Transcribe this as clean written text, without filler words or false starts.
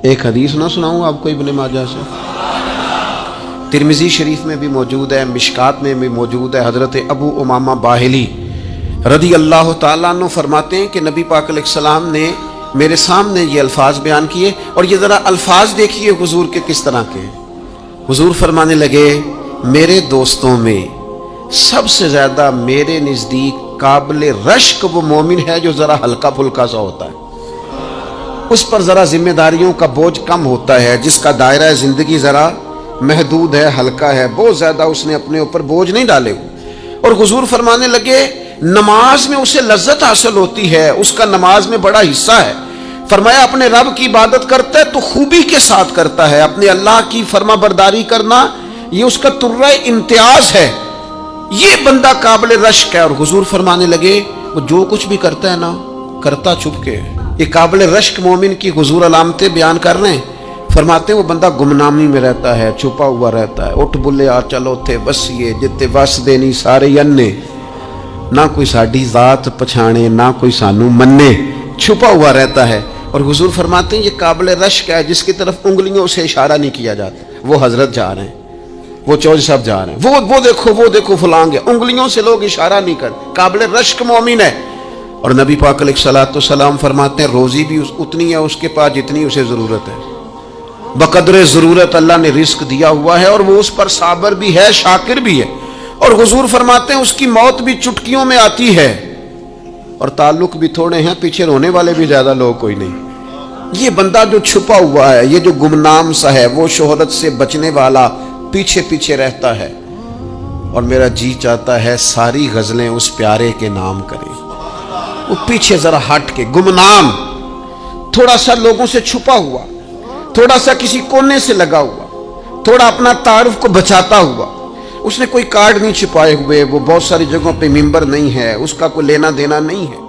ایک حدیث نہ سناؤں آپ کو ابن ماجہ سے؟ ترمذی شریف میں بھی موجود ہے، مشکات میں بھی موجود ہے۔ حضرت ابو امامہ باہلی رضی اللہ تعالیٰ عنہ فرماتے ہیں کہ نبی پاک علیہ السلام نے میرے سامنے یہ الفاظ بیان کیے، اور یہ ذرا الفاظ دیکھیے حضور کے کس طرح کے ہیں۔ حضور فرمانے لگے میرے دوستوں میں سب سے زیادہ میرے نزدیک قابل رشک وہ مومن ہے جو ذرا ہلکا پھلکا سا ہوتا ہے، اس پر ذرا ذمہ داریوں کا بوجھ کم ہوتا ہے، جس کا دائرہ زندگی ذرا محدود ہے، ہلکا ہے، بہت زیادہ اس نے اپنے اوپر بوجھ نہیں ڈالے ہوئے۔ اور حضور فرمانے لگے نماز میں اسے لذت حاصل ہوتی ہے، اس کا نماز میں بڑا حصہ ہے۔ فرمایا اپنے رب کی عبادت کرتا ہے تو خوبی کے ساتھ کرتا ہے، اپنے اللہ کی فرما برداری کرنا یہ اس کا ترہ امتیاز ہے، یہ بندہ قابل رشک ہے۔ اور حضور فرمانے لگے وہ جو کچھ بھی کرتا ہے نا کرتا چھپ کے، یہ قابل رشک مومن کی حضور علامتیں بیان کر رہے ہیں۔ فرماتے ہیں وہ بندہ گمنامی میں رہتا ہے، چھپا ہوا رہتا ہے، اٹھ بلے آ چلو تھے بسیے جتے وس دینی سارے انے، نہ کوئی ساڈی ذات پچھانے نہ کوئی سانو منے، چھپا ہوا رہتا ہے۔ اور حضور فرماتے ہیں یہ قابل رشک ہے جس کی طرف انگلیوں سے اشارہ نہیں کیا جاتا، وہ حضرت جا رہے ہیں، وہ چودھری صاحب جا رہے ہیں، وہ دیکھو فلاں گیا، انگلیوں سے لوگ اشارہ نہیں کرتے، قابل رشک مومن ہے۔ اور نبی پاک علیہ الصلوۃ والسلام فرماتے ہیں روزی بھی اتنی ہے اس کے پاس جتنی اسے ضرورت ہے، بقدر ضرورت اللہ نے رزق دیا ہوا ہے، اور وہ اس پر صابر بھی ہے، شاکر بھی ہے۔ اور حضور فرماتے ہیں اس کی موت بھی چٹکیوں میں آتی ہے، اور تعلق بھی تھوڑے ہیں، پیچھے رونے والے بھی زیادہ لوگ کوئی نہیں۔ یہ بندہ جو چھپا ہوا ہے، یہ جو گمنام سا ہے، وہ شہرت سے بچنے والا پیچھے پیچھے رہتا ہے، اور میرا جی چاہتا ہے ساری غزلیں اس پیارے کے نام کریں۔ وہ پیچھے ذرا ہٹ کے گمنام، تھوڑا سا لوگوں سے چھپا ہوا، تھوڑا سا کسی کونے سے لگا ہوا، تھوڑا اپنا تعارف کو بچاتا ہوا، اس نے کوئی کارڈ نہیں چھپائے ہوئے، وہ بہت ساری جگہوں پہ ممبر نہیں ہے، اس کا کوئی لینا دینا نہیں ہے،